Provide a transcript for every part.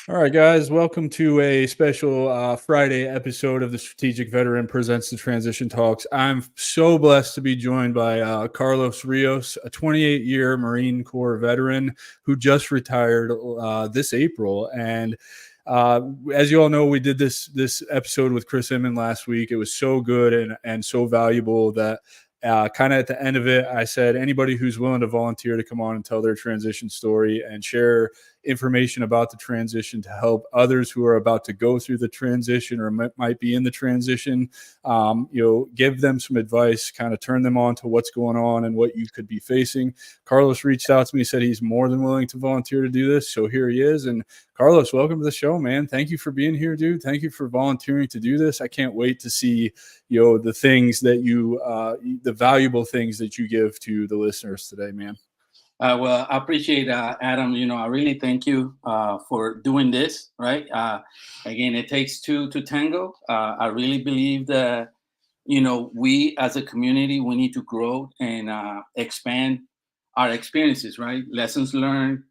All right, guys, welcome to a special Friday episode of the Strategic Veteran Presents the Transition Talks. I'm so blessed to be joined by Carlos Rios, a 28-year Marine Corps veteran who just retired this April. And as you all know, we did this episode with Chris Inman last week. It was so good and so valuable that kind of at the end of it, I said, anybody who's willing to volunteer to come on and tell their transition story and share information about the transition to help others who are about to go through the transition or might be in the transition, give them some advice, kind of turn them on to what's going on and what you could be facing. Carlos reached out to me, said he's more than willing to volunteer to do this. So here he is. And Carlos, welcome to the show, man. Thank you for being here, dude. Thank you for volunteering to do this. I can't wait to see, the things that the valuable things that you give to the listeners today, man. Well, I appreciate Adam. I really thank you for doing this. Right? Again, it takes two to tango. I really believe that we as a community we need to grow and expand our experiences. Right? Lessons learned.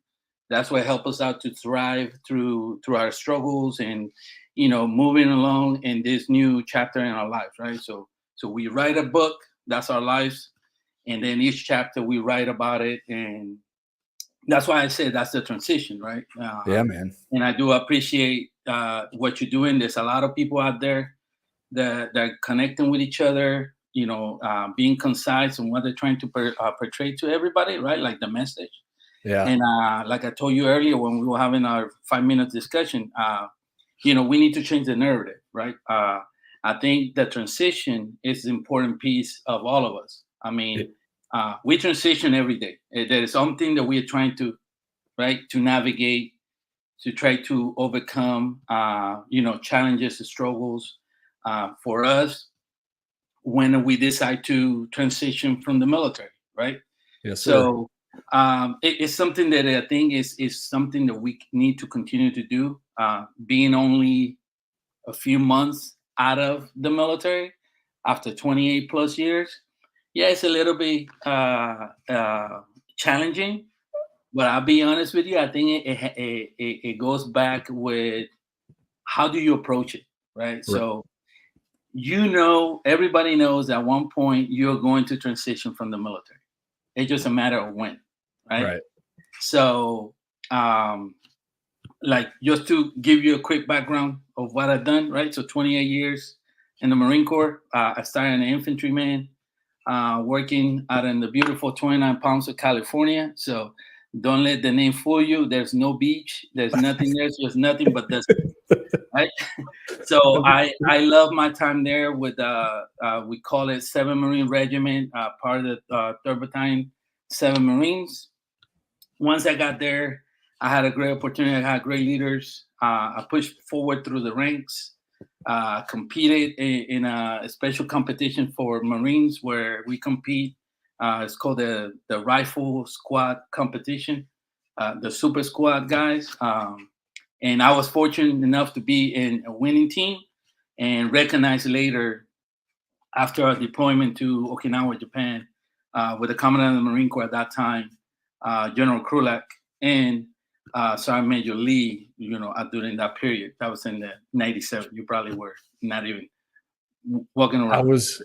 That's what help us out to thrive through our struggles and moving along in this new chapter in our lives. Right? So we write a book. That's our lives, and then each chapter we write about it, and that's why I said that's the transition, right? Yeah, man. And I do appreciate what you're doing. There's a lot of people out there that are connecting with each other, being concise and what they're trying to portray to everybody, right? Like the message. Yeah. And like I told you earlier when we were having our 5 minute discussion, we need to change the narrative, right? I think the transition is an important piece of all of us. I mean, we transition every day. There is something that we are trying to, right, to navigate, to try to overcome, challenges and struggles. For us, when we decide to transition from the military, right? Yes, sir. So it's something that I think is something that we need to continue to do. Being only a few months out of the military after 28 plus years, yeah, it's a little bit challenging. But I'll be honest with you, I think it goes back with how do you approach it, right? Right. So everybody knows at one point you're going to transition from the military. It's just a matter of when, right? Right. So, like just to give you a quick background of what I've done, right? So 28 years in the Marine Corps. I started as an infantryman, working out in the beautiful 29 Palms of California. So don't let the name fool you. There's no beach. There's nothing there. There's nothing but this, right? So I love my time there with we call it 7 Marine Regiment, part of the 3rd Battalion, 7 Marines. Once I got there, I had a great opportunity. I had great leaders. I pushed forward through the ranks. Competed in a special competition for Marines where we compete. It's called the Rifle Squad competition, the Super Squad guys. And I was fortunate enough to be in a winning team and recognized later after our deployment to Okinawa, Japan, with the Commandant of the Marine Corps at that time, General Krulak, and Sergeant Major Lee, during that period. That was in the 97. You probably were not even walking around. I was,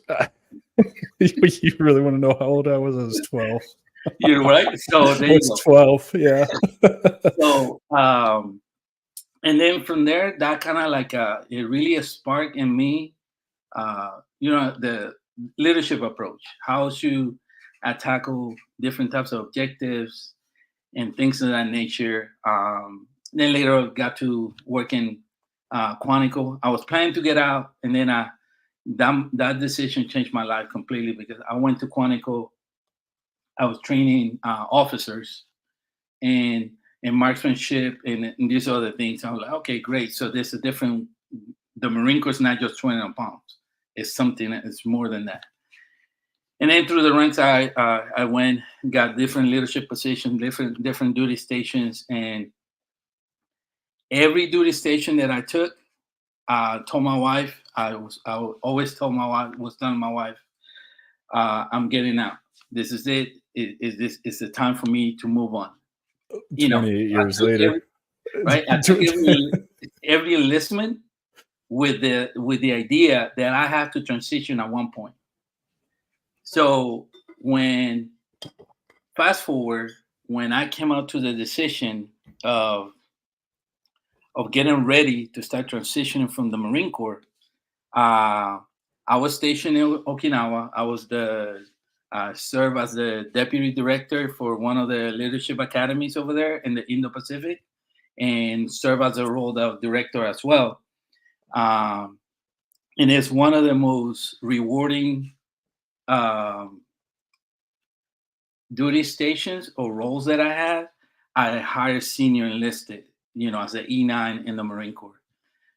you really want to know how old I was? I was 12. You're right. So there I you was go. 12. Yeah. So, and then from there, that kind of like, it really a spark in me, the leadership approach, how to tackle different types of objectives and things of that nature. Then later I got to work in Quantico. I was planning to get out, and then that decision changed my life completely because I went to Quantico. I was training officers and marksmanship and these other things. I was like, okay, great. So there's a different. The Marine Corps is not just 21 pounds. It's something that is more than that. And then through the ranks, I went, got different leadership positions, different duty stations, and every duty station that I took, told my wife, I would always tell my wife, was telling my wife, I'm getting out. This is it. It's the time for me to move on. 28 years I took later. right? I took every enlistment with the idea that I have to transition at one point. So when fast forward, when I came out to the decision of getting ready to start transitioning from the Marine Corps, uh, I was stationed in Okinawa. I was served as the deputy director for one of the leadership academies over there in the Indo-Pacific, and serve as a role of director as well. Um, and it's one of the most rewarding um, duty stations or roles that I had. I hired senior enlisted, as an E9 in the Marine Corps,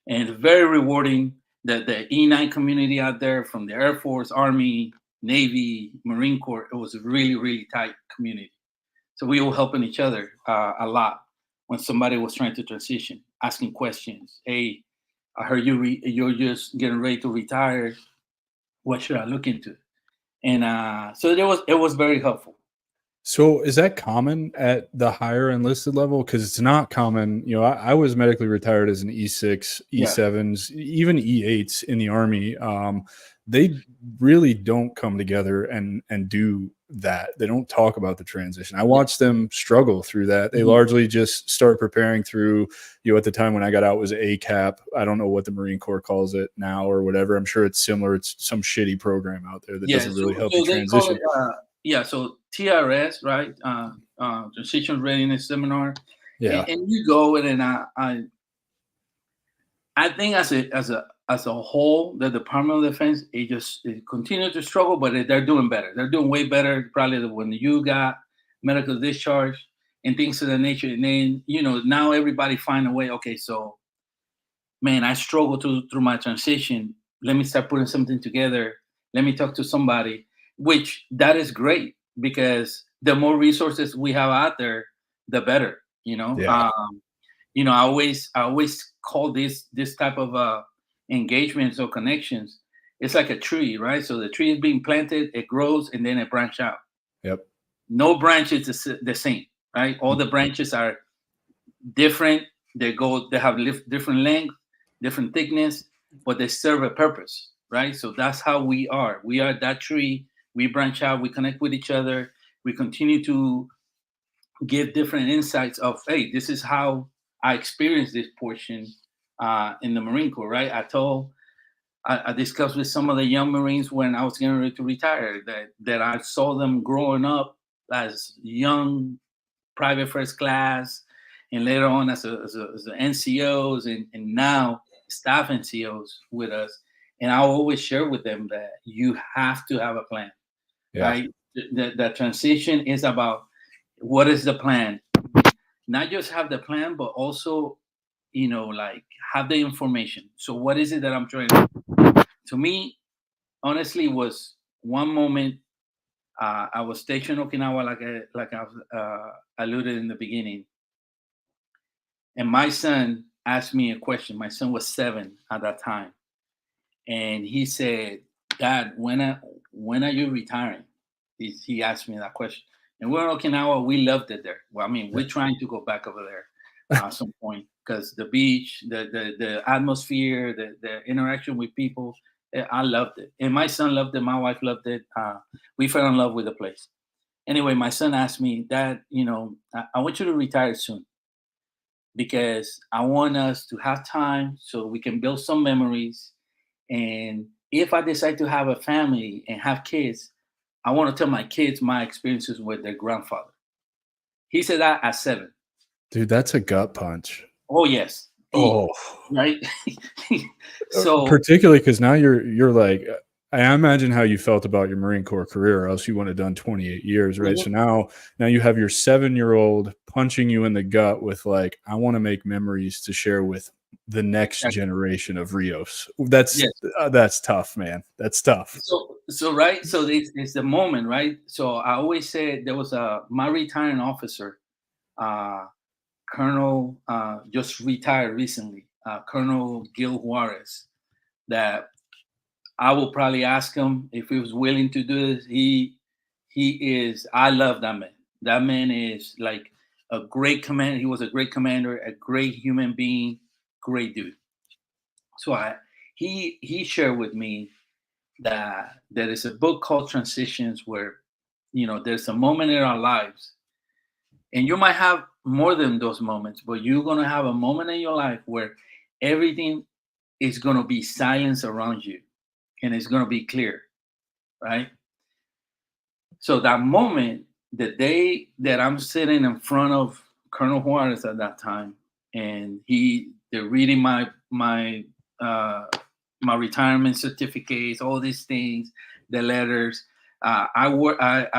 and it's very rewarding. That the E9 community out there, from the Air Force, Army, Navy, Marine Corps, it was a really, really tight community. So we were helping each other a lot when somebody was trying to transition, asking questions. Hey, I heard you're just getting ready to retire. What should I look into? And so it was very helpful. So is that common at the higher enlisted level? Because it's not common. I was medically retired as an E6, Yeah. E7s, even E8s in the Army. They really don't come together and do that. They don't talk about the transition. I watched them struggle through that. They largely just start preparing through, at the time when I got out was ACAP. I don't know what the Marine Corps calls it now or whatever. I'm sure it's similar. It's some shitty program out there that doesn't really help you they call transition. it, so TRS, right? Transition Readiness Seminar. Yeah. And you go in, and I think as a whole, the Department of Defense, it continues to struggle, but they're doing better. They're doing way better probably than when you got medical discharge and things of that nature. And then now everybody find a way. Okay, so man, I struggled through my transition. Let me start putting something together. Let me talk to somebody, which that is great, because the more resources we have out there, the better. Yeah. I always call this type of engagements or connections. It's like a tree, right? So the tree is being planted, it grows, and then it branches out. Yep. No branch is the same, right? All the branches are different. They have different length, different thickness, but they serve a purpose, right? So that's how we are. We are that tree. We branch out. We connect with each other. We continue to give different insights of, hey, this is how I experienced this portion in the Marine Corps, right? I discussed with some of the young Marines when I was getting ready to retire that I saw them growing up as young private first class, and later on as NCOs, and now staff NCOs with us. And I always share with them that you have to have a plan, right? The transition is about, what is the plan? Not just have the plan, but also, like, have the information. So what is it that I'm trying to me, honestly, was one moment. I was stationed in Okinawa, like I alluded in the beginning, and my son asked me a question. My son was 7 at that time, and he said, "Dad, when are you retiring?" He asked me that question. And we're in Okinawa. We loved it there. Well, I mean, we're trying to go back over there at some point, because the beach, the atmosphere, the interaction with people, I loved it. And my son loved it. My wife loved it. We fell in love with the place. Anyway, my son asked me, "Dad, I want you to retire soon, because I want us to have time so we can build some memories. And if I decide to have a family and have kids, I want to tell my kids my experiences with their grandfather." He said that at 7. Dude, that's a gut punch. Oh yes. Oh, Right. So particularly because now you're like, I imagine how you felt about your Marine Corps career, or else you wouldn't have done 28 years, right? So now you have your 7-year-old punching you in the gut with, like, I want to make memories to share with the next generation of Rios. That's tough, man. That's tough. So right. So it's the moment, right? So I always said, there was my retiring officer, Colonel, just retired recently, Colonel Gil Juarez, that I will probably ask him if he was willing to do this. He is. I love that man. That man is like a great commander. He was a great commander, a great human being, great dude. So he shared with me that there is a book called Transitions, where there's a moment in our lives, and you might have more than those moments, but you're gonna have a moment in your life where everything is gonna be silence around you, and it's gonna be clear, right? So that moment, the day that I'm sitting in front of Colonel Juarez at that time, and they're reading uh, my retirement certificates, all these things, the letters. I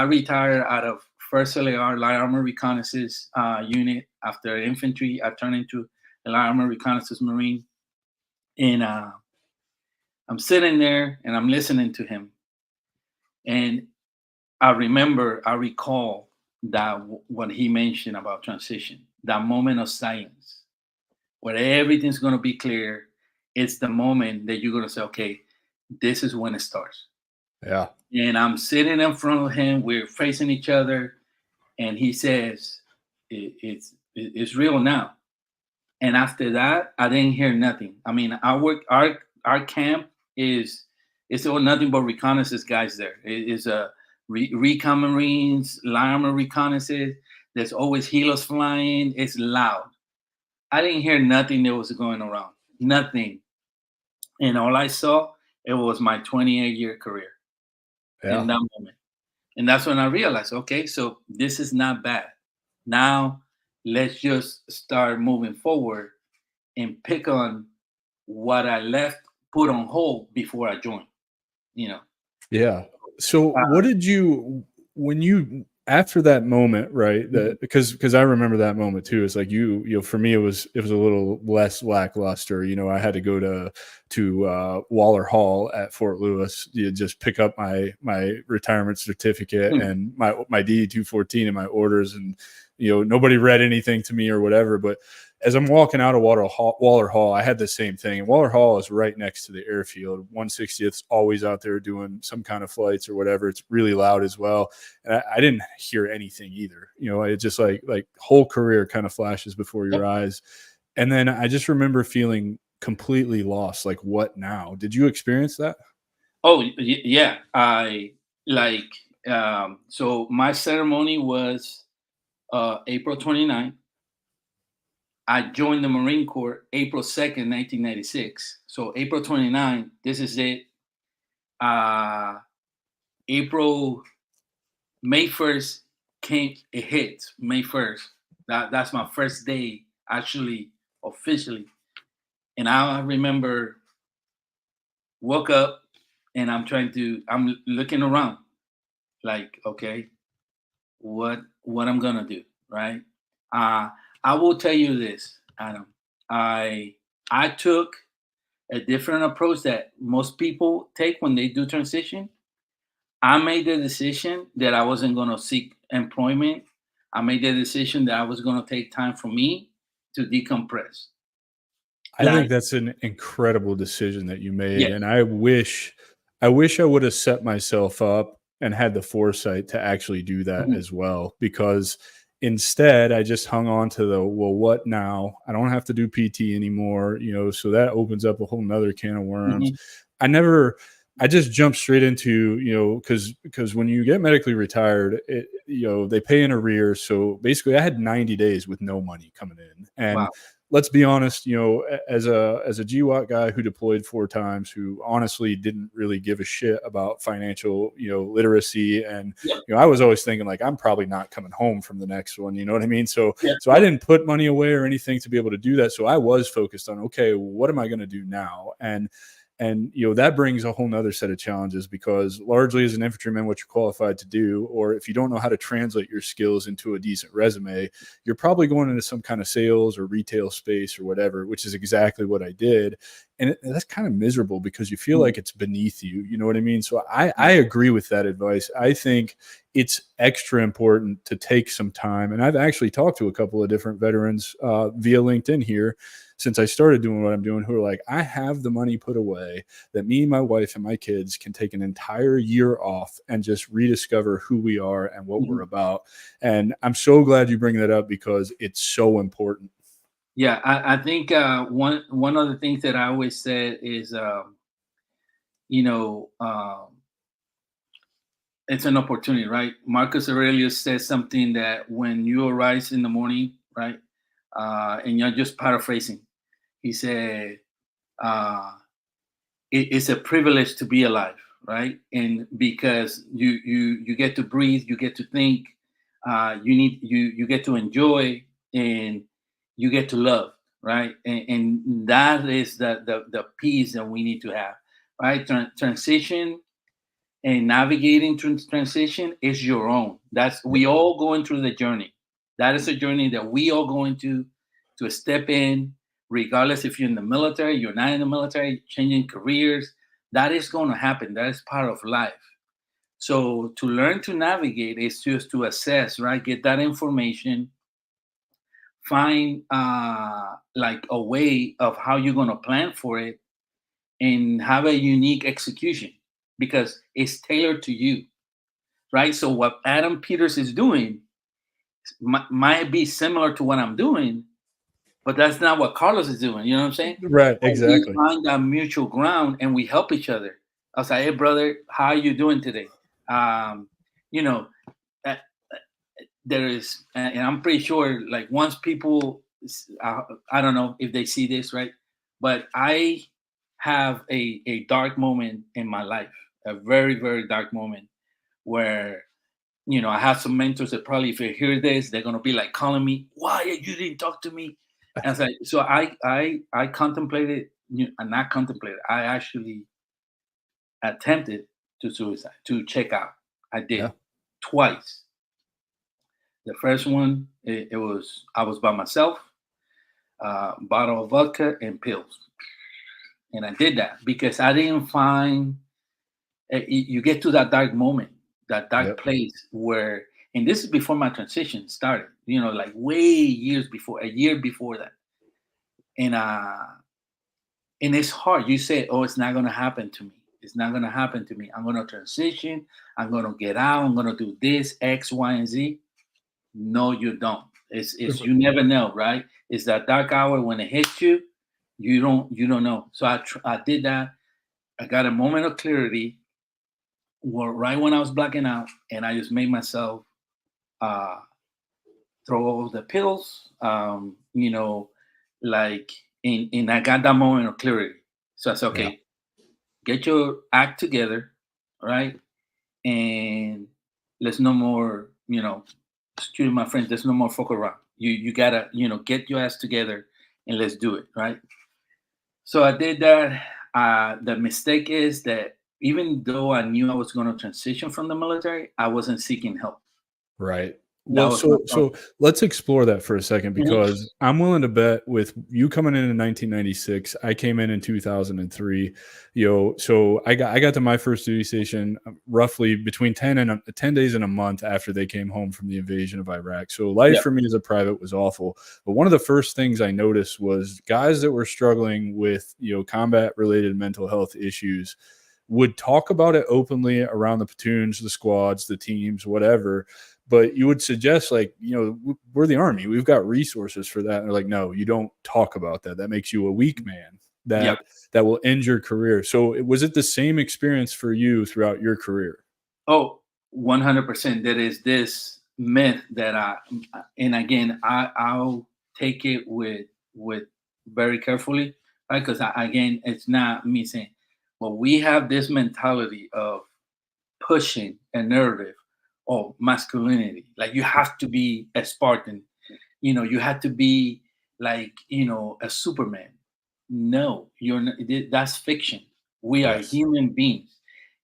retired out of First LAR, Light Armor Reconnaissance unit. After infantry, I turned into a Light Armor Reconnaissance Marine, and I'm sitting there and I'm listening to him, and I recall that what he mentioned about transition, that moment of silence where everything's going to be clear. It's the moment that you're going to say, okay, this is when it starts. Yeah. And I'm sitting in front of him, we're facing each other, and he says, it's real now. And after that, I didn't hear nothing. I mean, our camp it's all nothing but reconnaissance guys there. It is a recon Marines, Light Armor Reconnaissance. There's always helos flying. It's loud. I didn't hear nothing that was going around. Nothing. And all I saw, it was my 28-year career in Yeah. that moment. And that's when I realized, okay, so this is not bad. Now let's just start moving forward and pick on what I left put on hold before I joined. You know. Yeah. So Uh, what did you when you after that moment, right? mhm, That because I remember that moment too. It's like for me it was a little less lackluster. I had to go to Waller Hall at Fort Lewis, just pick up my retirement certificate mhm, and my D 214 and my orders, and nobody read anything to me or whatever. But as I'm walking out of Waller Hall, I had the same thing. And Waller Hall is right next to the airfield. 160th's always out there doing some kind of flights or whatever. It's really loud as well. And I didn't hear anything either. It's just like whole career kind of flashes before your yep. eyes. And then I just remember feeling completely lost. Like, what now? Did you experience that? Oh yeah. I like so my ceremony was April 29th. I joined the Marine Corps April 2nd, 1996. So April 29th, this is it. Uh, April May 1st came, it hit May 1st. That's my first day actually officially. And I remember woke up and I'm looking around like, okay, what I'm gonna do, right? Uh I will tell you this, Adam. I I took a different approach that most people take when they do transition. I made the decision that I wasn't going to seek employment. I made the decision that I was going to take time for me to decompress. I think Like, that's an incredible decision that you yeah, made, and I wish I would have set myself up and had the foresight to actually do that mhm, as well, because instead I just hung on to the, well, what now? I don't have to do PT anymore, so that opens up a whole nother can of worms. mhm, I never I just jumped straight into, because when you get medically retired, they pay in arrears. So basically I had 90 days with no money coming in. And wow, let's be honest, as a GWAT guy who deployed 4 times, who honestly didn't really give a shit about financial, literacy, and yep, I was always thinking like I'm probably not coming home from the next one. You know what I mean? So yeah, so I yep, didn't put money away or anything to be able to do that. So I was focused on, okay, what am I going to do now? And that brings a whole nother set of challenges, because largely as an infantryman, what you're qualified to do, or if you don't know how to translate your skills into a decent resume, you're probably going into some kind of sales or retail space or whatever, which is exactly what I did. And that's kind of miserable because you feel mhm, like it's beneath you. You know what I mean? So I agree with that advice. I think it's extra important to take some time. And I've actually talked to a couple of different veterans via LinkedIn here, since I started doing what I'm doing who are like, I have the money put away that me, my wife, and my kids can take an entire year off and just rediscover who we are and what we're Mhm. about. And I'm so glad you bring that up because it's so important. Yeah, I think one of the things that I always said is, you know, it's an opportunity, right? Marcus Aurelius says something that when you arise in the morning, right, and you're just paraphrasing, he said, uh, it's a privilege to be alive, right? And because you get to breathe, you get to think, you get to enjoy, and you get to love, right? And that is the peace that we need to have, right? Transition and navigating transition is your own. That's we all going through the journey. That is a journey that we all going to step in, regardless if you're in the military, you're not in the military, changing careers. That is going to happen. That is part of life. So to learn to navigate is just to assess, right? Get that information, find like a way of how you're going to plan for it, and have a unique execution because it's tailored to you, right? So what Adam Peters is doing might be similar to what I'm doing, but that's not what Carlos is doing. You know what I'm saying? Right, And we exactly. find that mutual ground and we help each other. I was like, hey, brother, how are you doing today? Um, you know, uh, there is, and I'm pretty sure, like once people, I don't know if they see this, right? But I have a dark moment in my life, a very, very dark moment where I have some mentors that probably if they hear this, they're gonna be like calling me, "Why you didn't talk to me?" And it's like, so I contemplated, not contemplated. I actually attempted to suicide, to check out. I Yeah. did twice. The first one, it was I was by myself, bottle of vodka and pills, and I did that because I didn't find. You get to that dark moment, that dark Yep. place where, and this is before my transition started, like way years before, a year before that. And it's hard. You say, oh, it's not gonna happen to me. It's not gonna happen to me. I'm gonna transition, I'm gonna get out, I'm gonna do this, X, Y, and Z. No, you don't. It's you never know, right? It's that dark hour when it hits you, you don't know. So I did that. I got a moment of clarity, well, right when I was blacking out, and I just made myself uh, throw all the pills, like, and I got that moment of clarity. So I said, Yeah. okay, get your act together, right? And let's no more, excuse my friends, let's no more fuck around. You gotta, get your ass together and let's do it, right? So I did that. The mistake is that even though I knew I was going to transition from the military, I wasn't seeking help. Right. That Well, was my so problem. let's explore that for a second Mhm. because I'm willing to bet with you coming in 1996, I came in 2003. So I got to my first duty station roughly between 10 days and a month after they came home from the invasion of Iraq. So life Yep. for me as a private was awful. But one of the first things I noticed was guys that were struggling with combat related mental health issues would talk about it openly around the platoons, the squads, the teams, whatever, but you would suggest like we're the army, we've got resources for that, and they're like, no, you don't talk about that, that makes you a weak man, Yep. that will end your career. So was it the same experience for you throughout your career? Oh, 100%. There is this myth that and again, I'll take it with very carefully, right? Because again, it's not me saying, well, we have this mentality of pushing a narrative of masculinity. Like you have to be a Spartan, you have to be like, a Superman. No, you're not, that's fiction. We are Yes. human beings.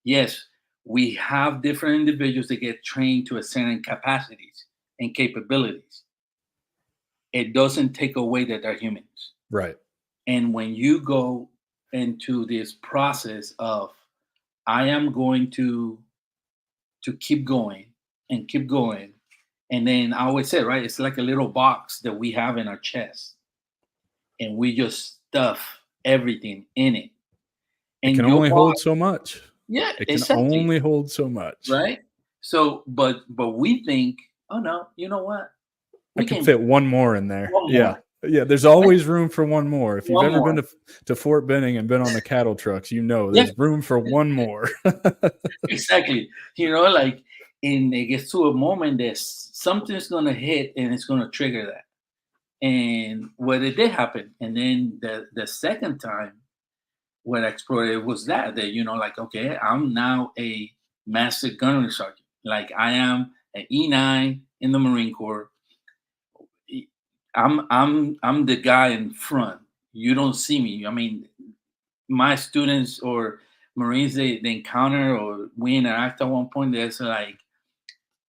Yes, we have different individuals that get trained to a certain capacities and capabilities. It doesn't take away that they're humans. Right. And when you go into this process of I am going to keep going and keep going. And then I always say, right, it's like a little box that we have in our chest. and we just stuff everything in it. It And can your only body, hold so much. yeah, It can exactly, only hold so much. right? So, but we think, oh no, you know what? I We could can fit one more in there. one Yeah. more, Yeah, there's right? always room for one more. If you've One ever been more, to Fort Benning and been on the cattle trucks, you know yeah, there's room for one more. exactly. Like, and it gets to a moment that something's gonna hit and it's gonna trigger that. And what it did happen, and then the second time what I explored it was that like, okay, I'm now a master gunnery sergeant. Like I am an E9 in the Marine Corps. E- I'm the guy in front. You don't see me. I mean, my students or Marines they encounter or we interact at one point. There's like,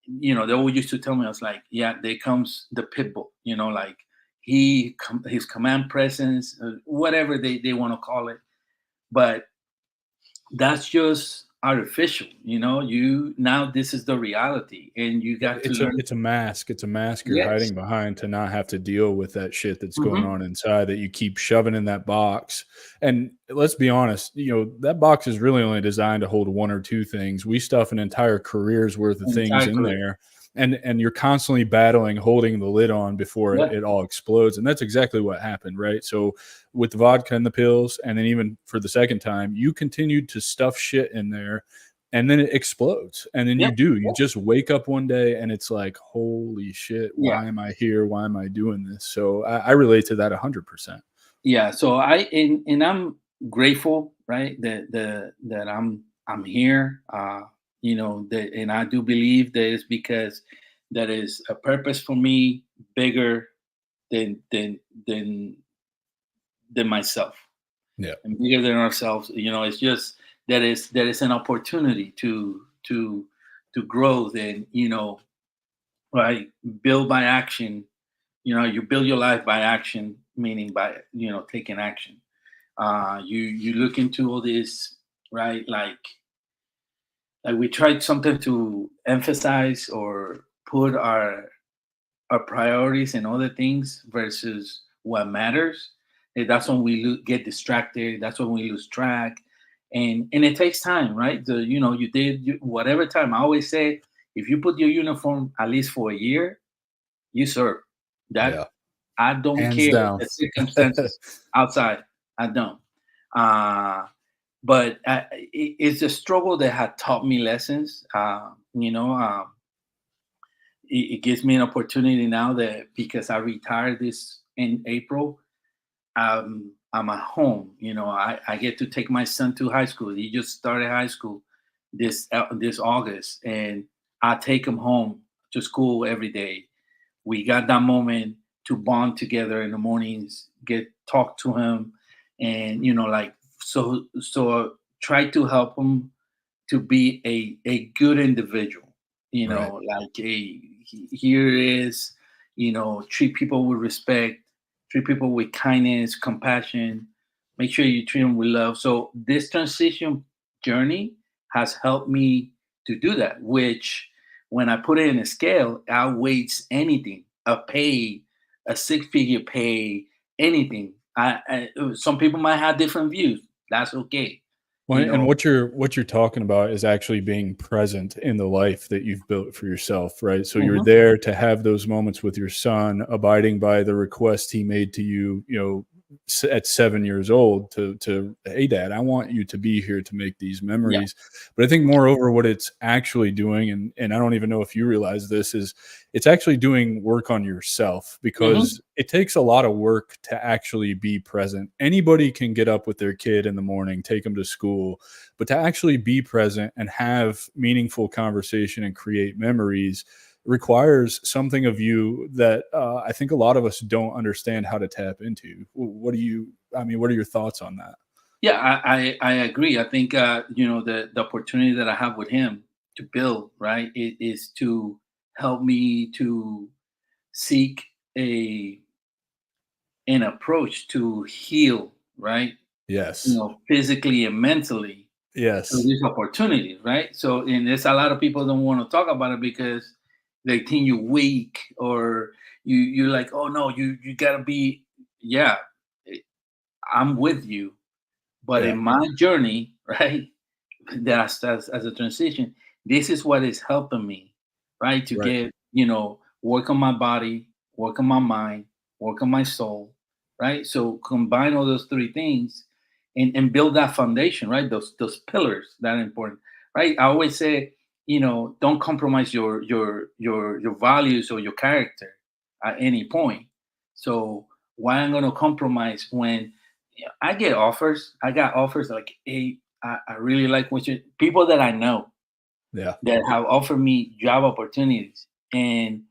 they always used to tell me, I was like, yeah, there comes the pit bull. Like his command presence, whatever they want to call it, but that's just artificial. You now this is the reality, and you got to learn. It's a mask. It's a mask you're Yes. hiding behind to not have to deal with that shit that's going Hmm. on inside that you keep shoving in that box. And let's be honest, that box is really only designed to hold one or two things. We stuff an entire career's worth of things in Entire there. And you're constantly battling holding the lid on before Yeah. it all explodes. And that's exactly what happened, right? So with the vodka and the pills, and then even for the second time, you continued to stuff shit in there and then it explodes. And then Yeah. you just wake up one day and it's like, holy shit, Yeah. why am I here? Why am I doing this? So I relate to that 100%. Yeah. So and I'm grateful, right? That I'm here. That, and I do believe that it's because that is a purpose for me bigger than than than than myself Yeah. and bigger than ourselves. It's just that is an opportunity to grow. Then right, build by action. You build your life by action, meaning by taking action. You look into all this, right? Like we tried something to emphasize or put our priorities and other things versus what matters. And that's when we get distracted. That's when we lose track, and it takes time, right? Whatever time. I always say, if you put your uniform at least for a year, you serve. That Yeah. I don't Hands care down. the circumstances outside. I don't. Uh, but it's a struggle that had taught me lessons. It gives me an opportunity now that because I retired this in April, I'm at home. I get to take my son to high school. He just started high school this August, and I take him home to school every day. We got that moment to bond together in the mornings, get talk to him, and like so try to help him to be a good individual. Right. Like here is, treat people with respect, treat people with kindness, compassion. Make sure you treat them with love. So this transition journey has helped me to do that, which when I put it in a scale, outweighs anything. A pay, a six-figure pay, anything. Some people might have different views. That's okay. Well, You and know. what you're talking about is actually being present in the life that you've built for yourself, right? So you're Mhm. there to have those moments with your son, abiding by the request he made to you, at 7 years old to hey dad, I want you to be here to make these Yeah. memories. But I think moreover what it's actually doing, and I don't even know if you realize this, is it's actually doing work on yourself, Mhm. because it takes a lot of work to actually be present. Anybody can get up with their kid in the morning, take them to school, but to actually be present and have meaningful conversation and create memories requires something of you that I think a lot of us don't understand how to tap into. What do you? I mean, what are your thoughts on that? Yeah, I agree. I think the opportunity that I have with him to build, right, it is to help me to seek a an approach to heal, right? Yes. Physically and mentally through Yes. these opportunities, right? So, and there's a lot of people don't want to talk about it because they think you're weak or you're like, oh no, you gotta be, yeah. I'm with you. But Yeah. in my journey, right, that's as a transition, this is what is helping me, right, to Right. get, work on my body, work on my mind, work on my soul, right? So combine all those three things and build that foundation, right? Those pillars that are important, right? I always say, don't compromise your values or your character at any point. So why I'm gonna compromise when I get offers? I got offers like, hey, I really like what you people that I know Yeah. that have offered me job opportunities. And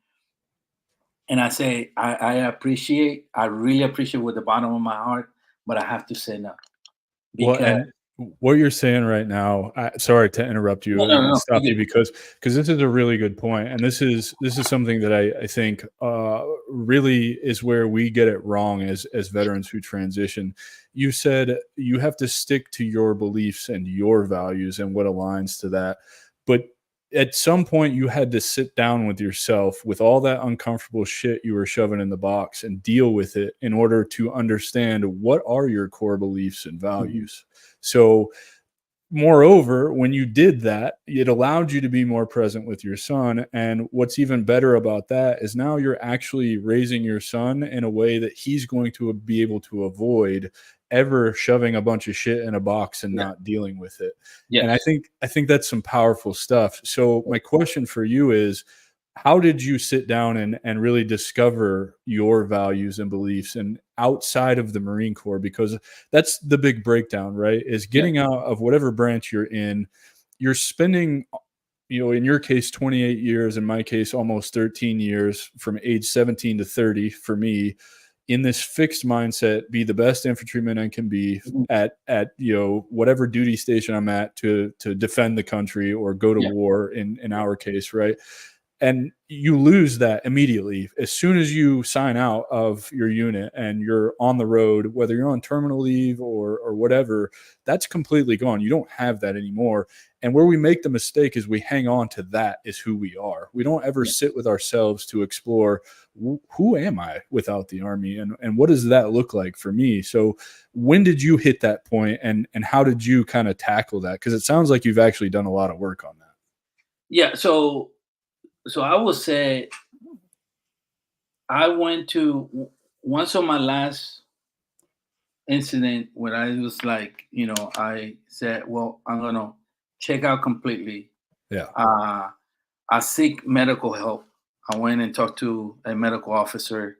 I say, I really appreciate with the bottom of my heart, but I have to say no. Well, Because and what you're saying right now, sorry to interrupt no, you no, no, and no, stop you you good. because this is a really good point, and this is something that I think really is where we get it wrong as veterans who transition. You said you have to stick to your beliefs and your values and what aligns to that, but at some point you had to sit down with yourself with all that uncomfortable shit you were shoving in the box and deal with it in order to understand what are your core beliefs and Mhm. values. So moreover, when you did that, it allowed you to be more present with your son. And what's even better about that is now you're actually raising your son in a way that he's going to be able to avoid ever shoving a bunch of shit in a box and Yeah. not dealing with it. And I Yes. think I think that's some powerful stuff. So my question for you is, how did you sit down and really discover your values and beliefs and outside of the Marine Corps? Because that's the big breakdown, right? Is Yeah. getting out of whatever branch you're in, you're spending, in your case, 28 years, in my case, almost 13 years from age 17 to 30 for me in this fixed mindset, be the best infantryman I can be Mhm. at whatever duty station I'm at to defend the country or go to Yeah. war in our case, right? And you lose that immediately as soon as you sign out of your unit and you're on the road, whether you're on terminal leave or whatever. That's completely gone. You don't have that anymore. And where we make the mistake is we hang on to that as who we are. We don't ever Yeah. sit with ourselves to explore, who am I without the Army, and what does that look like for me? So when did you hit that point, and how did you kind of tackle that? Because it sounds like you've actually done a lot of work on that. Yeah. So I would say I went to once on my last incident when I was like, I said, well, I'm gonna check out completely. Yeah. Uh, I seek medical help. I went and talked to a medical officer.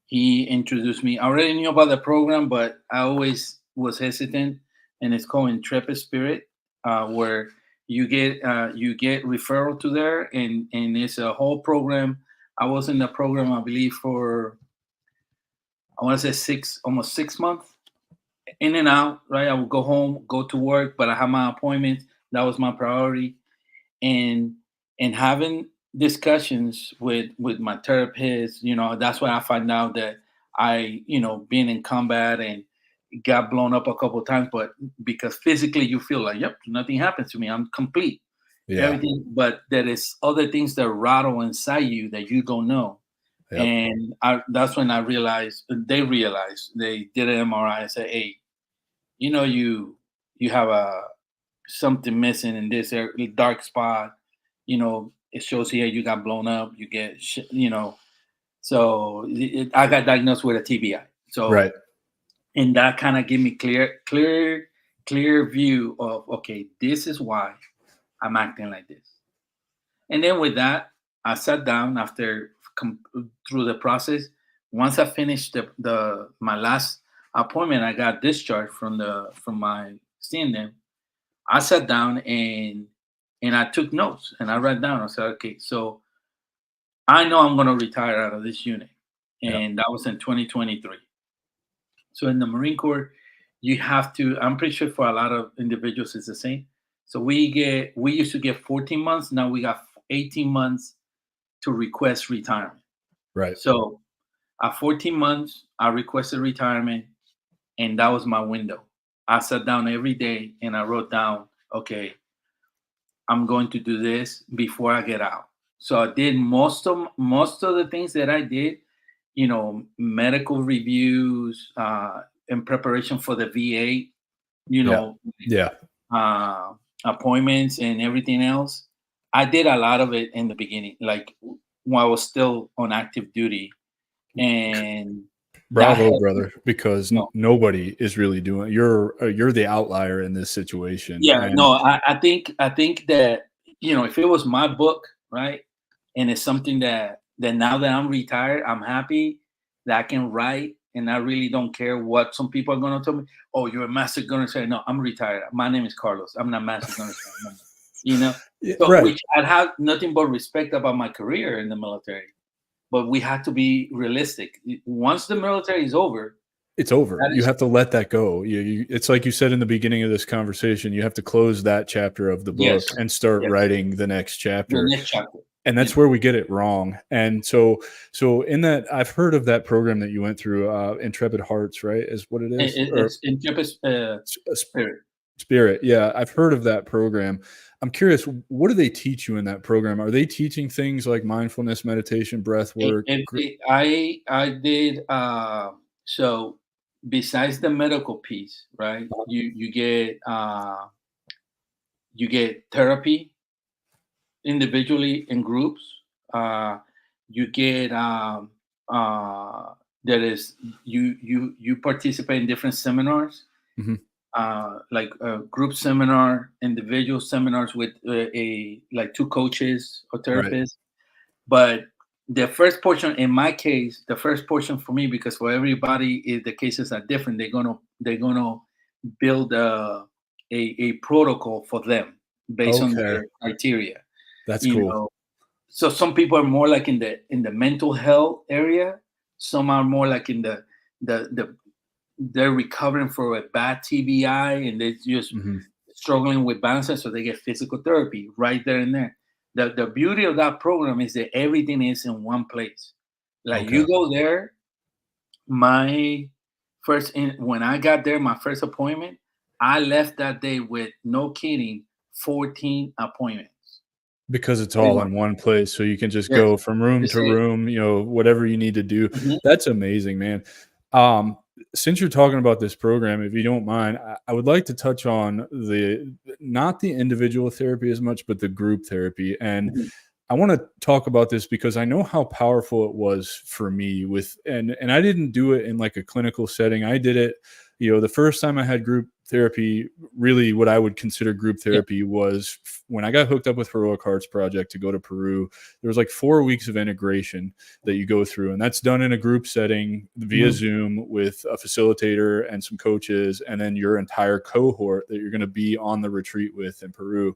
He introduced me. I already knew about the program, but I always was hesitant. And it's called Intrepid Spirit, where you get referral to there, and it's a whole program. I was in the program, I believe, for I want to say almost 6 months, in and out. Right, I would go home, go to work, but I had my appointments. That was my priority, and having discussions with my therapist, that's when I find out that I, being in combat and got blown up a couple of times, but because physically you feel like, yep, nothing happens to me, I'm complete, Yeah. everything, but there is other things that rattle inside you that you don't know. Yep. And that's when I realized, they realized, they did an MRI and said, hey, you have a something missing in this dark spot. It shows here you got blown up. You get, so I got diagnosed with a TBI. So, Right. and that kind of gave me clear view of, okay, this is why I'm acting like this. And then with that, I sat down after through the process. Once I finished the my last appointment, I got discharged from my seeing them. I sat down and I took notes and I wrote down. I said, okay, so I know I'm going to retire out of this unit, Yeah. and that was in 2023. So in the Marine Corps, you have to. I'm pretty sure for a lot of individuals it's the same. So we used to get 14 months. Now we got 18 months to request retirement. Right. So at 14 months, I requested retirement, and that was my window. I sat down every day and I wrote down, okay, I'm going to do this before I get out. So I did most of the things that I did, medical reviews, in preparation for the VA, you Yeah. know, Yeah. uh, appointments and everything else. I did a lot of it in the beginning, like when I was still on active duty, and that Bravo, helped me. brother, because No, nobody is really doing you're the outlier in this situation, yeah, and no, I think that if it was my book, right, and it's something that now that I'm retired, I'm happy that I can write, and I really don't care what some people are gonna tell me. Oh, you're a master gunner. Say no, I'm retired. My name is Carlos. I'm not master gunner. No more. You know, yeah, so right. which I have nothing but respect about my career in the military. But we have to be realistic. Once the military is over, It's over. that You is have to let that go. It's like you said in the beginning of this conversation, you have to close that chapter of the book yes, and start yes, writing the next the chapter. next chapter. And You that's where we get it wrong. And so in that, I've heard of that program that you went through, Intrepid Hearts, right? Is what it is, or It's intrepid spirit. Spirit. Yeah, I've heard of that program. I'm curious, what do they teach you in that program? Are they teaching things like mindfulness, meditation, breath work? I did so besides the medical piece, right? You get therapy individually in groups. Uh, you get that is you participate in different seminars, Mhm. like a group seminar, individual seminars with a like two coaches or Right. therapists. But the first portion, in my case, the first portion for me, because for everybody, the cases are different. They're gonna build a protocol for them based on Okay. their criteria. That's You cool. know, so some people are more like in the mental health area. Some are more like in the they're recovering for a bad TBI and they're just Mhm. struggling with balance, so they get physical therapy right there and there. The beauty of that program is that everything is in one place. Like Okay. you go there, my when I got there, my first appointment, I left that day with no kidding, 14 appointments. Because it's all 41. in one place, so you can just Yes, go from room that's to it. room, whatever you need to do. Mhm. That's amazing, man. Um, since you're talking about this program, if you don't mind, I would like to touch on the not the individual therapy as much, but the group therapy. And Mhm. I want to talk about this because I know how powerful it was for me with and I didn't do it in like a clinical setting. I did it, the first time I had group therapy, really what I would consider group Yeah. therapy was when I got hooked up with Heroic Hearts Project to go to Peru. There was like 4 weeks of integration that you go through, and that's done in a group setting via Mhm. Zoom with a facilitator and some coaches, and then your entire cohort that you're going to be on the retreat with in Peru.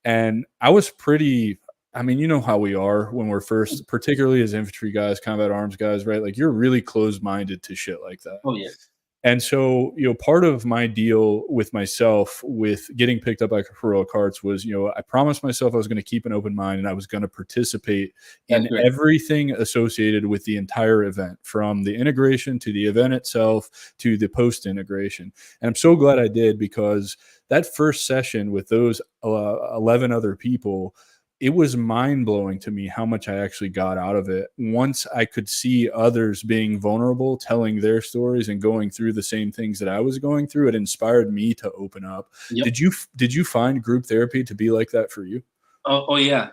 And I was pretty I mean, you know how we are when we're first, particularly as infantry guys, combat arms guys, right? Like you're really closed minded to shit like that. Oh yes. And so, part of my deal with myself with getting picked up by Heroic Hearts was, I promised myself I was going to keep an open mind and I was going to participate That's in great. everything associated with the entire event, from the integration to the event itself to the post integration. And I'm so glad I did, because that first session with those 11 other people, it was mind blowing to me how much I actually got out of it once I could see others being vulnerable, telling their stories and going through the same things that I was going through. It inspired me to open up. Yep. Did you find group therapy to be like that for you? Oh yeah,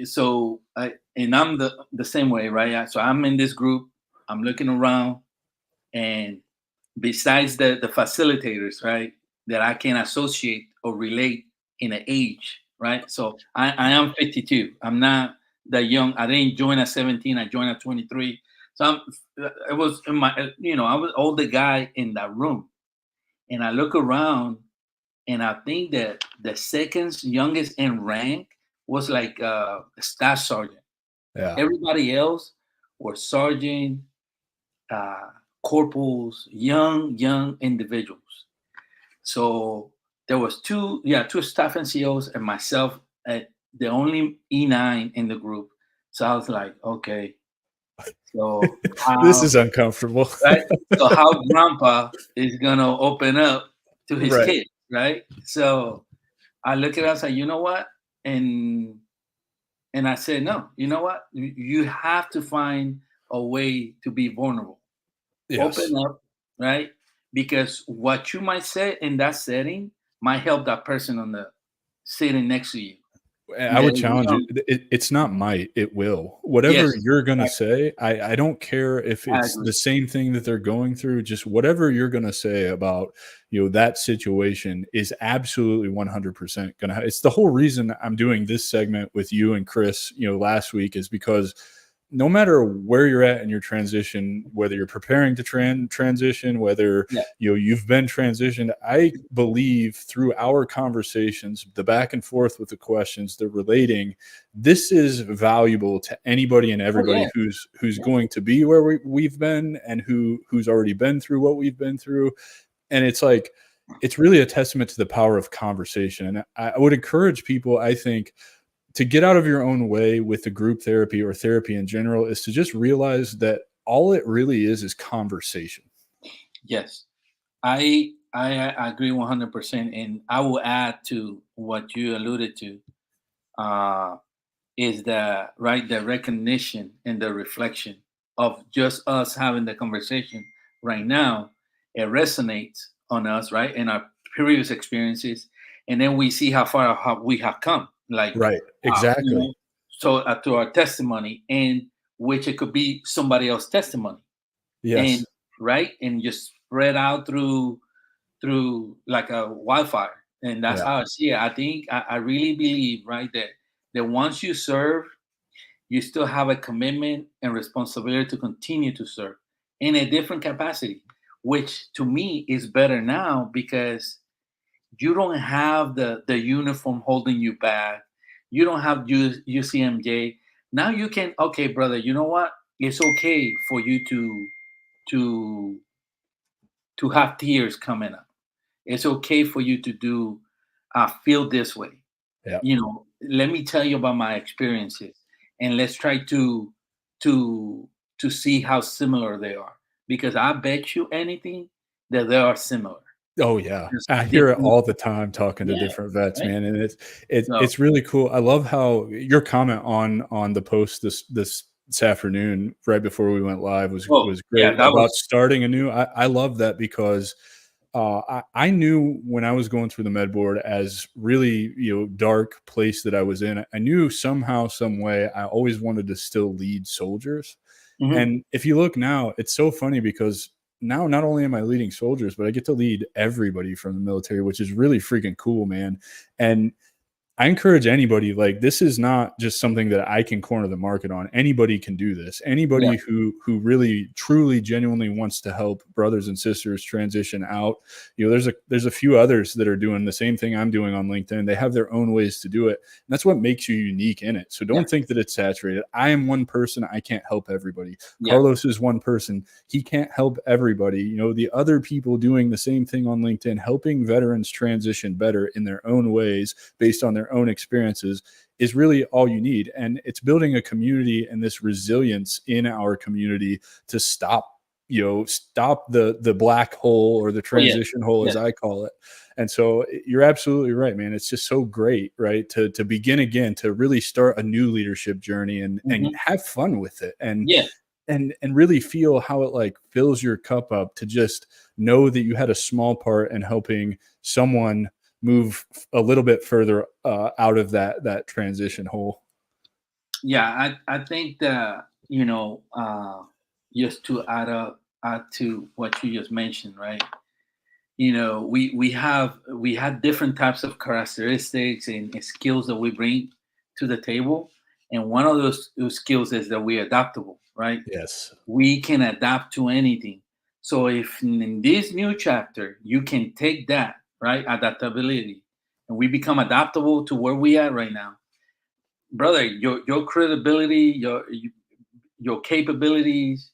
so I'm the same way, right? So I'm in this group. I'm looking around, and besides the facilitators, right, that I can associate or relate in an age, right? So I am 52. I'm not that young. I didn't join at 17. I joined at 23. So it was in my, I was older guy in that room, and I look around, and I think that the second youngest in rank was like a staff sergeant. Yeah. Everybody else were sergeant, uh, corporals, young individuals. So there was two staff NCOs and myself, the only E9 in the group. So I was like, okay, so This how is uncomfortable. right? So how grandpa is gonna open up to his Right. kids, right? So I look at us like, you know what? And I said, no, you know what? You have to find a way to be vulnerable. Open Yes. up. right? Because what you might say in that setting might help that person on the sitting next to you I that would is challenge it. young. It's not might, it will. Whatever Yes, you're gonna exactly. say, I don't care if I it's the agree. same thing that they're going through, just whatever you're gonna say about, that situation is absolutely 100% gonna it's the whole reason I'm doing this segment with you and Chris, last week is because no matter where you're at in your transition, whether you're preparing to transition, whether Yeah. you've been transitioned, I believe through our conversations, the back and forth with the questions, the relating, this is valuable to anybody and Oh yeah. everybody who's Yeah. going to be where we've been and who's already been through what we've been through. And it's like it's really a testament to the power of conversation. And I would encourage people, I think, to get out of your own way with the group therapy or therapy in general is to just realize that all it really is conversation. Yes. I agree 100%, and I will add to what you alluded to. Uh, is the recognition and the reflection of just us having the conversation right now. It resonates on us, right, in our previous experiences, and then we see how we have come, like Right. Exactly. so to our testimony, and which it could be somebody else's testimony, and Yes. right, and just spread out through like a wildfire. And that's Yeah. how I see it. I think I really believe, right, that once you serve, you still have a commitment and responsibility to continue to serve in a different capacity, which to me is better now because you don't have the uniform holding you back. You don't have UCMJ. Now you can, okay, brother, you know what? It's okay for you to to have tears coming up. It's okay for you to do feel this way. Yeah. Let me tell you about my experiences, and let's try to to see how similar they are. Because I bet you anything that they are similar. Oh yeah, Just I hear it different. all the time talking to Yeah, different vets, right. man, and it's So, it's really cool. I love how your comment on the post this afternoon, right before we went live, was yeah, great that about was. starting anew. I love that because I knew when I was going through the med board as really dark place that I was in. I knew somehow, some way, I always wanted to still lead soldiers. Mhm. And if you look now, it's so funny because now not only am I leading soldiers, but I get to lead everybody from the military, which is really freaking cool, man. And I encourage anybody, like, this is not just something that I can corner the market on. Anybody can do this. Yeah. Anybody who really truly genuinely wants to help brothers and sisters transition out. There's a few others that are doing the same thing I'm doing on LinkedIn. They have their own ways to do it. And that's what makes you unique in it. So Yeah. don't think that it's saturated. I am one person. I can't help everybody. Yeah. Carlos is one person. He can't help everybody. The other people doing the same thing on LinkedIn, helping veterans transition better in their own ways based on their own experiences is really all you need. And it's building a community and this resilience in our community to stop the black hole or the Oh yeah. transition hole, as Yes. I call it. And so you're absolutely right, man. It's just so great, right? To begin again, to really start a new leadership journey and Mhm. have fun with it. And Yeah. and really feel how it like fills your cup up to just know that you had a small part in helping someone move a little bit further out of that transition hole. Yeah. I think that just to add to what you just mentioned, right? We had different types of characteristics and skills that we bring to the table, and one of those skills is that we're adaptable, right? Yes. We can adapt to anything. So if in this new chapter you can take that, right, adaptability, and we become adaptable to where we are right now, brother, your credibility, your capabilities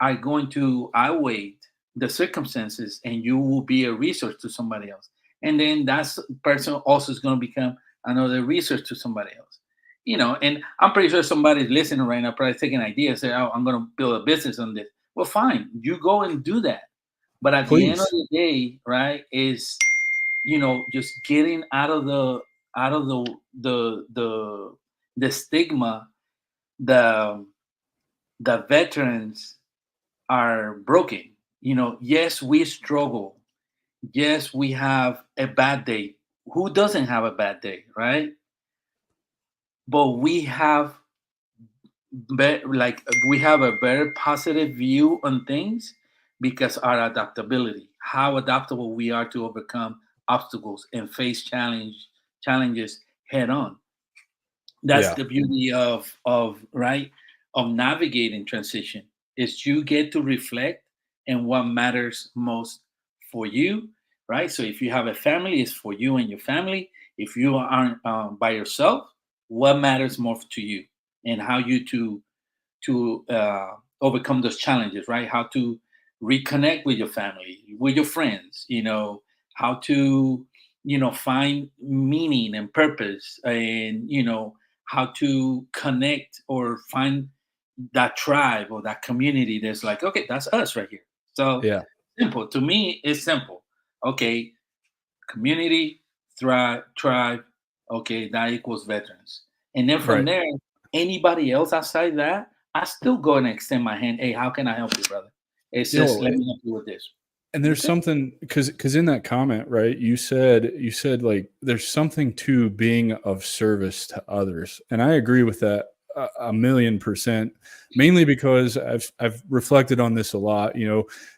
are going to outweigh the circumstances, and you will be a resource to somebody else. And then that person also is going to become another resource to somebody else. And I'm pretty sure somebody's listening right now, probably taking ideas, say, "Oh, I'm going to build a business on this." Well, fine, you go and do that. But at the end of Please. the day, right, is just getting out of the stigma, the the veterans are broken. yes, we struggle. Yes, we have a bad day. Who doesn't have a bad day, right? But we have a very positive view on things because our adaptability, how adaptable we are to overcome obstacles and face challenges head on. That's Yeah. the beauty of navigating transition is you get to reflect and what matters most for you, right? So if you have a family, it's for you and your family. If you aren't by yourself, what matters more to you and how you to overcome those challenges, right? How to reconnect with your family, with your friends, how to, find meaning and purpose, and, how to connect or find that tribe or that community that's like, okay, that's us right here. So Yeah. simple. To me, it's simple. Okay, community, tribe. Okay, that equals veterans. And then from Right. there, anybody else outside that, I still go and extend my hand. Hey, how can I help you, brother? It's You just know, let me help you with this. and there's That's it. something because in that comment, right, you said like there's something to being of service to others, and I agree with that a million percent. Mainly because I've reflected on this a lot.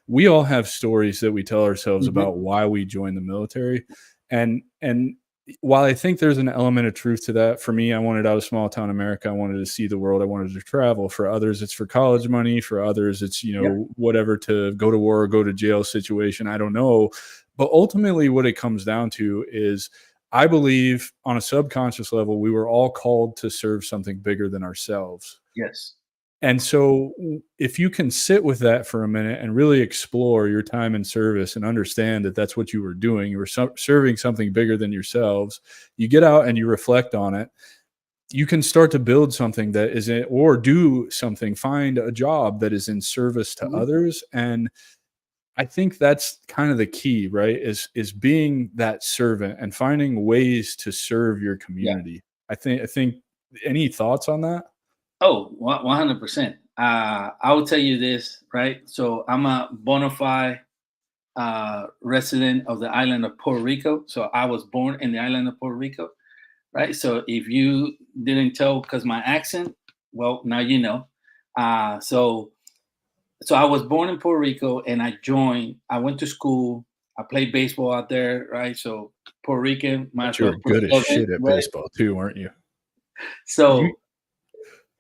We all have stories that we tell ourselves Mhm. about why we joined the military, and while I think there's an element of truth to that, for me, I wanted out of small town America. I wanted to see the world. I wanted to travel. For others, it's for college money. For others, it's, Yep. whatever, to go to war or go to jail situation. I don't know. But ultimately, what it comes down to is I believe on a subconscious level, we were all called to serve something bigger than ourselves. Yes. And so, if you can sit with that for a minute and really explore your time in service and understand that that's what you were doing, you were serving something bigger than yourselves, you get out and you reflect on it, you can start to build something that is in, or do something, find a job that is in service to Mhm. others. And I think that's kind of the key, right? Is being that servant and finding ways to serve your Yeah. community. I think any thoughts on that? Oh, 100%. I will tell you this, right? So I'm a bona fide resident of the island of Puerto Rico. So I was born in the island of Puerto Rico, right? So if you didn't tell because my accent, well, now you know. So I was born in Puerto Rico, and I went to school. I played baseball out there, right? So Puerto Rican, might But as you well were put good as Southern, shit at right? baseball too, weren't you? You So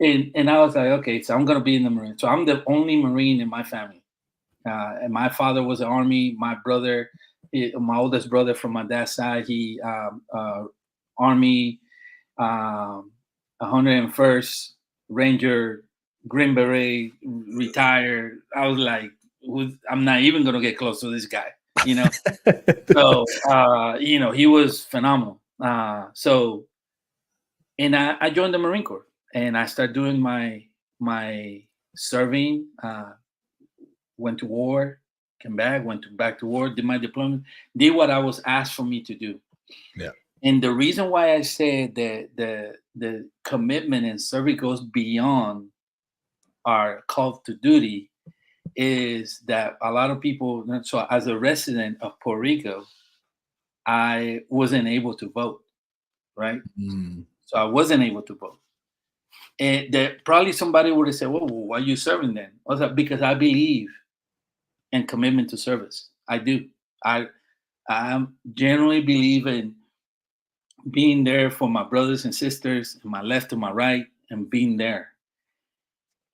and I was like, okay, so I'm gonna be in the Marine. So I'm the only Marine in my family. And my father was the Army. My brother, my oldest brother from my dad's side, he Army, 101st Ranger, Green Beret, retired. I was like, I'm not even gonna get close to this guy, you know. So he was phenomenal. And I joined the Marine Corps, and I started doing my serving. Went to war, came back, back to war, did my deployment, did what I was asked for me to do. Yeah. And the reason why I said that the commitment and service goes beyond our call to duty is that a lot of people. So as a resident of Puerto Rico, I wasn't able to vote, right? Mm, So I wasn't able to vote. And that probably somebody would have said, "Well, why are you serving then?" I was like, "Because I believe in commitment to service. I do. I I generally believe in being there for my brothers and sisters, and my left and my right, and being there,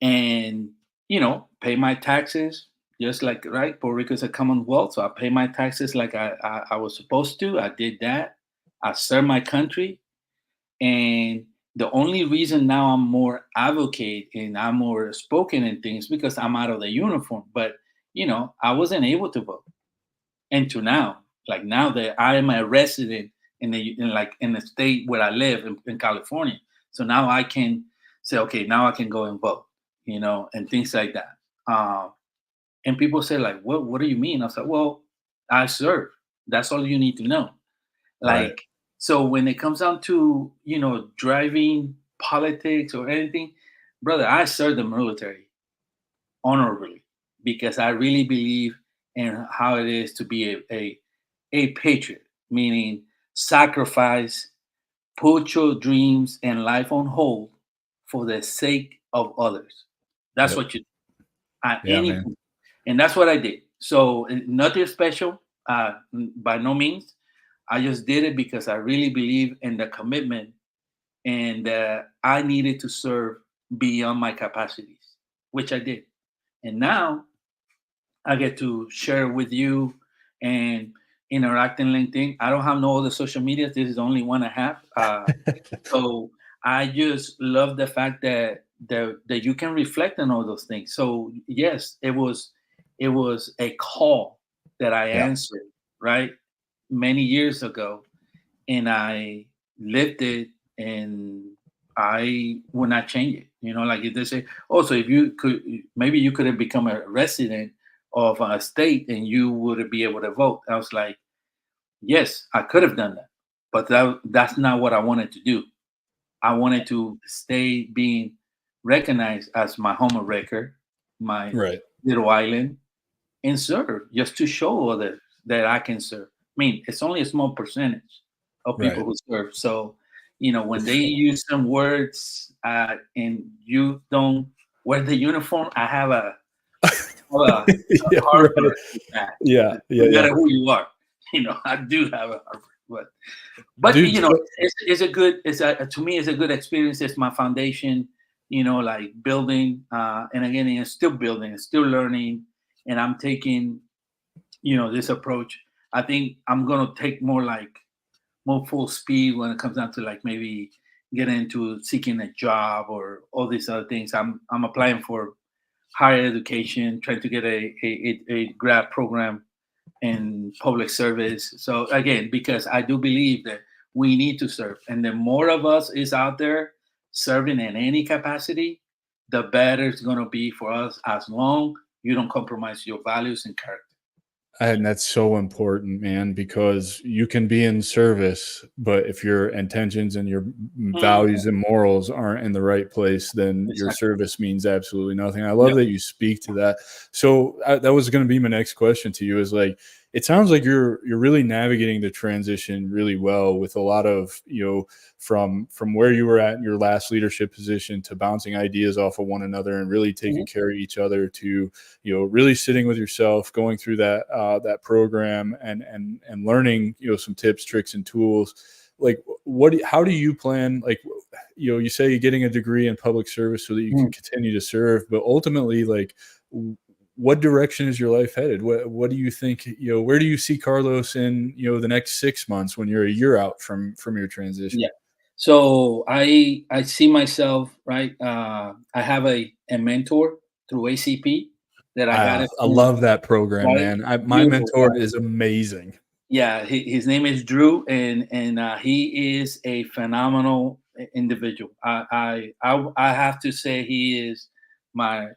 and pay my taxes just like right. Puerto Rico is a Commonwealth, so I pay my taxes like I was supposed to. I did that. I served my country, and the only reason now I'm more advocate and I'm more spoken in things because I'm out of the uniform. But I wasn't able to vote, and to now, like now that I am a resident in the state where I live in California, so now I can say, okay, now I can go and vote, and things like that. And people say like, what do you mean? I was like, well, I serve. That's all you need to know. right. Like, so when it comes down to driving politics or anything, brother, I serve the military honorably because I really believe and how it is to be a patriot, meaning sacrifice, put your dreams and life on hold for the sake of others. That's Yep. what you at Yeah, any man. point. And that's what I did. So nothing special, by no means. I just did it because I really believe in the commitment and I needed to serve beyond my capacities, which I did. And now I get to share with you and interact in LinkedIn. I don't have no other social media. This is the only one I have. So I just love the fact that you can reflect on all those things. So yes, it was a call that I Yeah. answered, right, many years ago, and I lived it, and I would not change it. Like if they say, oh, so if you could, maybe you could have become a resident of a state and you would be able to vote. I was like, yes, I could have done that, but that's not what I wanted to do. I wanted to stay being recognized as my home of record, my Right. little island, and serve just to show others that I can serve. I mean, it's only a small percentage of people Right. who serve. So, when they use some words and you don't wear the uniform, I have a Yeah. Right. heartburn with that. Yeah. No Yeah. Yeah. matter who you are, I do have a heartburn. But Dude. So, it's a good. It's a to me, it's a good experience. It's my foundation. Like building, and again, it's still building, it's still learning, and I'm taking this approach. I think I'm gonna take more full speed when it comes down to like maybe getting into seeking a job or all these other things. I'm applying for higher education, trying to get a grad program in public service. So again, because I do believe that we need to serve, and the more of us is out there serving in any capacity, the better it's gonna be for us as long you don't compromise your values and character. and that's so important, man, because you can be in service, but if your intentions and your Mhm. values and morals aren't in the right place, then your Exactly. service means absolutely nothing. I love Yep. that you speak to that. So that was going to be my next question to you is like, it sounds like you're really navigating the transition really well with a lot of, from where you were at in your last leadership position to bouncing ideas off of one another and really taking Mhm. care of each other to really sitting with yourself, going through that program and learning, some tips, tricks, and tools. Like, how do you plan? Like, you say you're getting a degree in public service so that you can Mhm. continue to serve, but ultimately, like, what direction is your life headed? What do you think? Where do you see Carlos in the next 6 months when you're a year out from your transition? Yeah. So I see myself, right. I have a mentor through ACP that I got it I from, love that program, right? man. My Beautiful. mentor is amazing. Yeah, his name is Drew, and he is a phenomenal individual. I have to say he is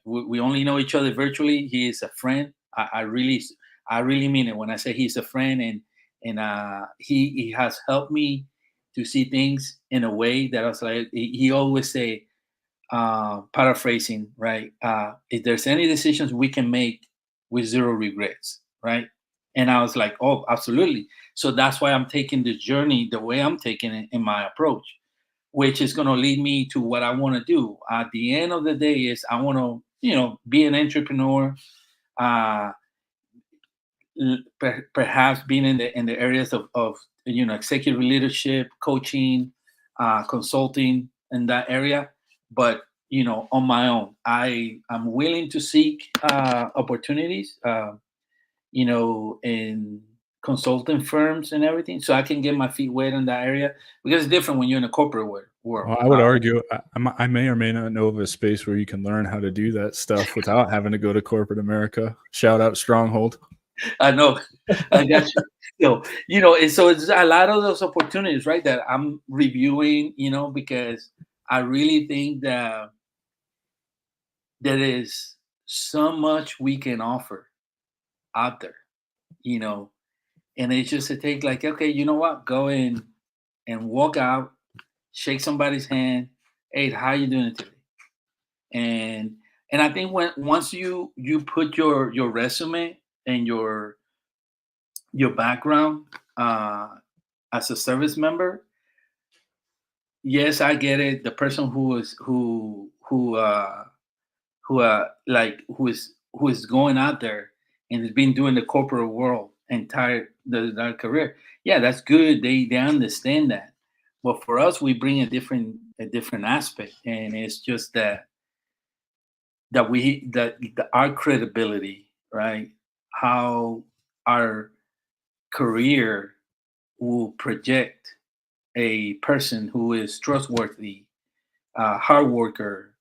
we only know each other virtually. He is a friend. I really mean it when I say he's a friend, and he has helped me to see things in a way that I was like he always say, paraphrasing, right? If there's any decisions we can make with zero regrets, right? And I was like, oh, absolutely. So that's why I'm taking this journey the way I'm taking it in my approach, which is going to lead me to what I want to do. At the end of the day, is I want to, be an entrepreneur. Uh, Perhaps being in the areas of executive leadership, coaching, consulting in that area, but on my own, I'm willing to seek opportunities, in consulting firms and everything, so I can get my feet wet in that area, because it's different when you're in a corporate world. Well, I would argue I may or may not know of a space where you can learn how to do that stuff without having to go to corporate America. Shout out Stronghold. I know. I got you. And so it's a lot of those opportunities, right? That I'm reviewing, because I really think that there is so much we can offer out there, you know, and it's just to take like, okay, you know what? Go in and walk out, shake somebody's hand. Hey, how you doing today? And and I think once you put your resume and your background as a service member, yes, I get it. The person who is going out there and has been doing the corporate world entire their career. Yeah, that's good. They understand that. But for us, we bring a different aspect, and it's just that our credibility, right? How our career will project a person who is trustworthy, hard worker,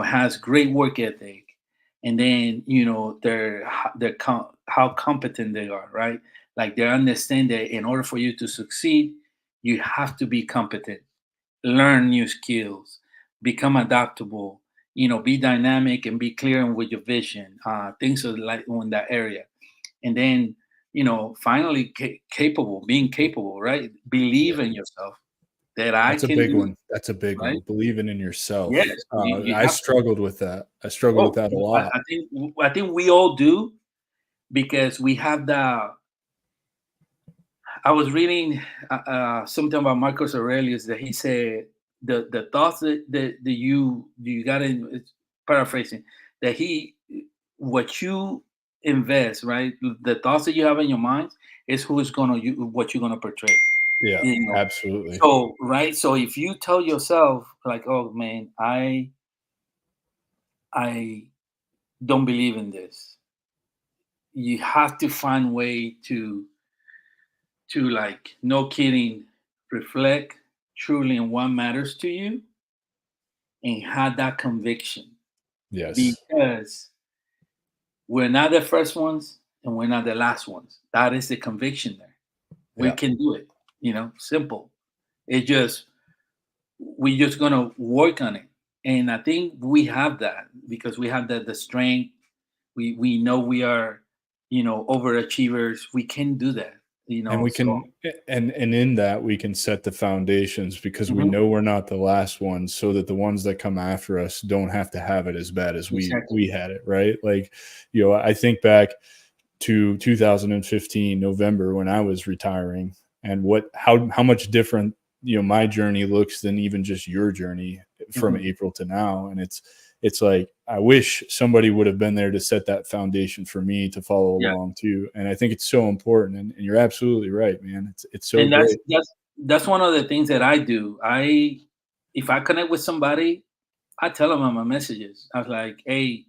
has great work ethic, and then how competent they are, right? Like they understand that in order for you to succeed, you have to be competent, learn new skills, become adaptable, be dynamic and be clear with your vision, things of like in that area, and then finally being capable, right? Yeah. Believe in yourself that I That's a can big do, one. That's a big right? one. Believing in Yes, yourself. you I have to. struggled with that. I struggled with Oh, that a I, lot. I think I think we all do because we have the. I was reading something about Marcus Aurelius that he said the thoughts that you got in, it's paraphrasing, that he what you invest, right, the thoughts that you have in your mind is who is gonna what you're gonna portray, Yeah, you know. absolutely. So right, so if you tell yourself like, oh man, I don't believe in this, you have to find way to like, no kidding, reflect truly on what matters to you and have that conviction, Yes. because we're not the first ones and we're not the last ones. That is the conviction there. We Yeah. can do it, simple. It just we just gonna work on it. And I think we have that because we have the strength. We know we are, overachievers. We can do that, And we so. can and in that we can set the foundations because we Mhm. know we're not the last ones so that the ones that come after us don't have to have it as bad as Exactly. we had it, right? Like, I think back to 2015 November when I was retiring and what how much different my journey looks than even just your journey from Mhm. April to now. And it's like I wish somebody would have been there to set that foundation for me to follow Yeah. along too. And I think it's so important. And you're absolutely right, man. It's so And that's great. that's that's one of the things that I do. If I connect with somebody, I tell them on my messages. I was like, "Hey,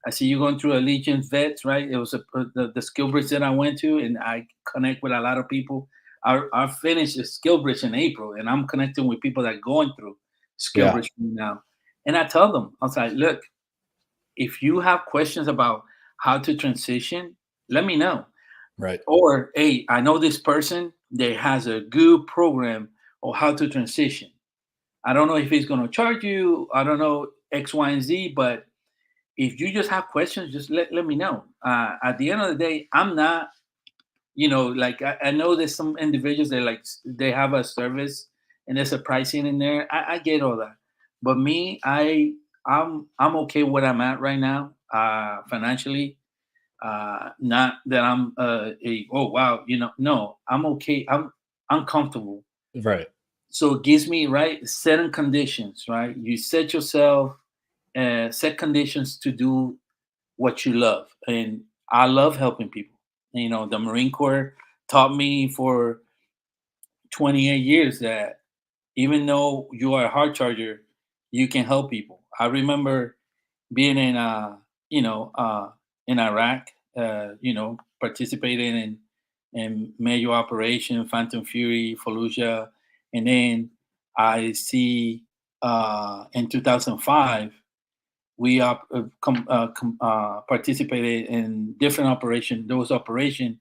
I see you going through Allegiance Vets, right? It was the skill bridge that I went to, and I connect with a lot of people. I finished the skill bridge in April, and I'm connecting with people that are going through skill Yeah. bridge now. And I tell them, I was like, look, if you have questions about how to transition, let me know. Right. Or, hey, I know this person that has a good program on how to transition. I don't know if he's going to charge you. I don't know X, Y, and Z, but if you just have questions, just let me know. At the end of the day, I'm not, like I know there's some individuals that like they have a service and there's a pricing in there. I get all that, but me, I'm okay where I'm at right now, financially. Not that I'm oh wow, no, I'm okay. I'm comfortable. Right. So it gives me, right, certain conditions, right? You set yourself set conditions to do what you love, and I love helping people. The Marine Corps taught me for 28 years that even though you are a hard charger, you can help people. I remember being you know, in Iraq, participating in major operation, Phantom Fury, Fallujah, and then I see in 2005 we participated in different operation. Those operation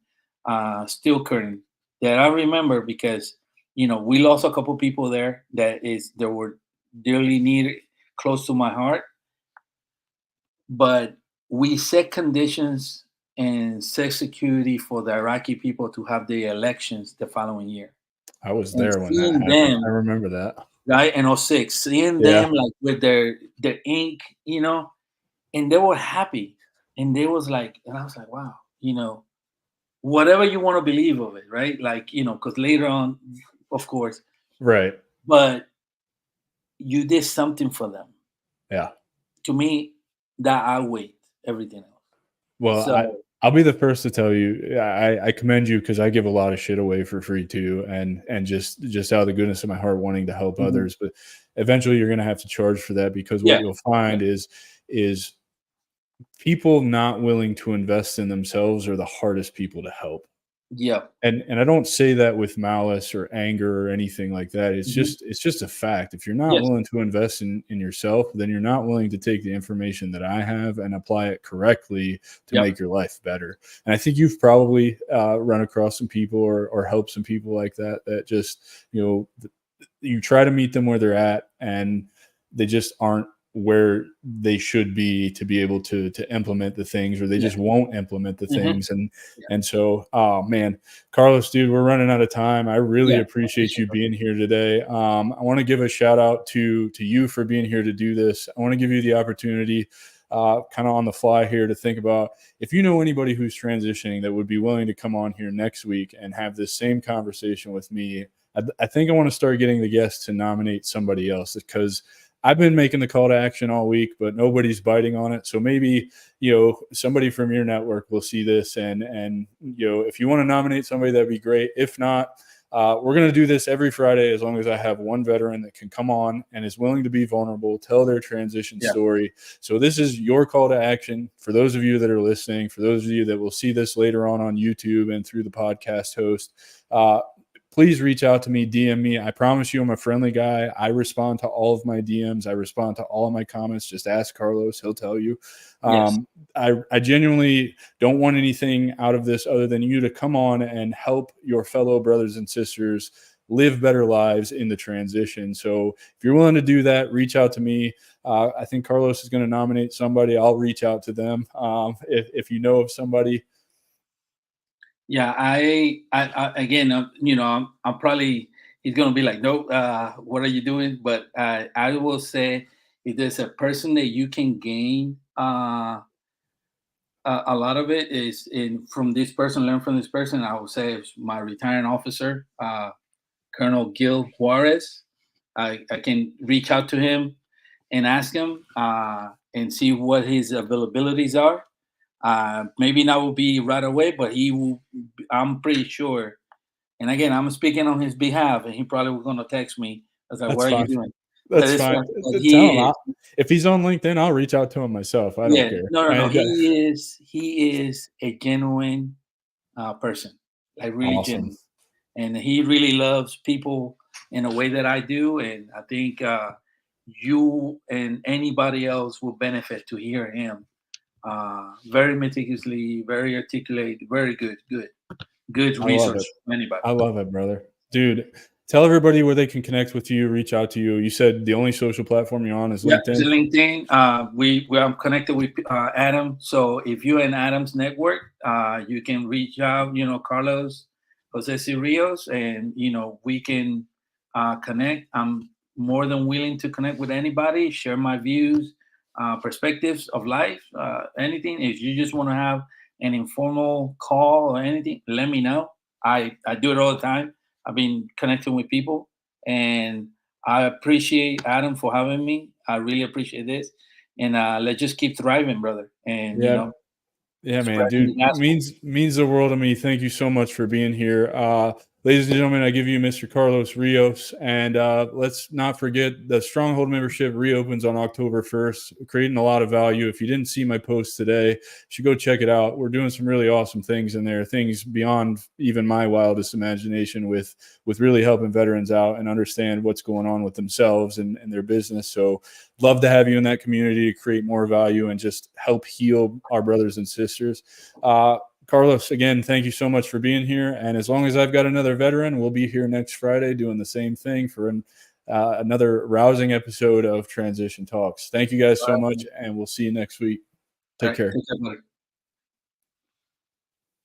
still current that I remember because we lost a couple people there that were dearly needed, close to my heart, but we set conditions and set security for the Iraqi people to have the elections the following year. I was And there when that seeing happened. I them, remember that. right, in '06, seeing Yeah. them like with their ink, and they were happy. And they was like, and I was like, wow. you know, whatever you want to believe of it, right? Like, because later on, of course, Right. but you did something for them. Yeah. To me, that outweighed everything else. Well, So I'll be the first to tell you, I commend you because I give a lot of shit away for free too, and just out of the goodness of my heart, wanting to help mhm. others. But eventually, you're going to have to charge for that because what Yeah, you'll yeah, find is people not willing to invest in themselves are the hardest people to help. yeah, And I don't say that with malice or anger or anything like that. mhm. It's just a fact. If you're not Yes, willing to invest in yourself, then you're not willing to take the information that I have and apply it correctly to yeah, make your life better. And I think you've probably run across some people or helped some people like that that just, you try to meet them where they're at and they just aren't where they should be to be able to implement the things, or they yeah, just won't implement the mhm, things. and yeah, and so, oh man, Carlos, dude, we're running out of time. I really yeah. I appreciate appreciate you it. being here today. I want to give a shout out to you for being here to do this. I want to give you the opportunity, kind of on the fly here, to think about if you know anybody who's transitioning that would be willing to come on here next week and have this same conversation with me. I think I want to start getting the guests to nominate somebody else, because I've been making the call to action all week, but nobody's biting on it. So maybe, somebody from your network will see this, and if you want to nominate somebody, that'd be great. If not, we're going to do this every Friday as long as I have one veteran that can come on and is willing to be vulnerable, tell their transition Yeah, story. So this is your call to action for those of you that are listening, for those of you that will see this later on YouTube and through the podcast host. Please reach out to me, DM me. I promise you I'm a friendly guy. I respond to all of my DMs. I respond to all of my comments. Just ask Carlos. He'll tell you. yes, I genuinely don't want anything out of this other than you to come on and help your fellow brothers and sisters live better lives in the transition. So if you're willing to do that, reach out to me. I think Carlos is going to nominate somebody. I'll reach out to them. If you know of somebody. yeah. I again, I'm probably he's gonna be like, no, what are you doing? But I will say, if there's a person that you can gain a lot of it is in from this person, learn from this person. I would say it's my retiring officer, Colonel Gil Juarez. I can reach out to him and ask him and see what his availabilities are. Maybe not will be right away, but he will. I'm pretty sure. And again, I'm speaking on his behalf, and he probably was going to text me. I was like, That's "What are you fine. doing?" But That's it's fine. but Tell him he is. if he's on LinkedIn, I'll reach out to him myself. I don't Yeah, care. no, no, no. He is a genuine person, like really Awesome. genuine, and he really loves people in a way that I do, and I think you and anybody else will benefit to hear him. Very meticulously, very articulate, very good I love resource it. for anybody. I love it, brother. Dude, tell everybody where they can connect with you, reach out to you. You said the only social platform you're on is Yeah, it's a LinkedIn? LinkedIn. We are connected with Adam. So if you're in Adam's network, you can reach out. Carlos Jose C. Rios, and we can connect. I'm more than willing to connect with anybody, share my views, perspectives of life, anything. If you just want to have an informal call or anything, let me know. I do it all the time. I've been connecting with people, and I appreciate Adam for having me. I really appreciate this, and let's just keep thriving, brother. And Yeah. Yeah, man, spreading dude, the gospel. means the world to me. Thank you so much for being here. Ladies and gentlemen, I give you Mr. Carlos Rios. And let's not forget the Stronghold membership reopens on October 1st, creating a lot of value. If you didn't see my post today, you should go check it out. We're doing some really awesome things in there, things beyond even my wildest imagination, with really helping veterans out and understand what's going on with themselves and their business. So love to have you in that community to create more value and just help heal our brothers and sisters. Carlos, again, thank you so much for being here. And as long as I've got another veteran, we'll be here next Friday doing the same thing for another rousing episode of Transition Talks. Thank you guys All so right, much, and we'll see you next week. all Take right. care. Take care, buddy.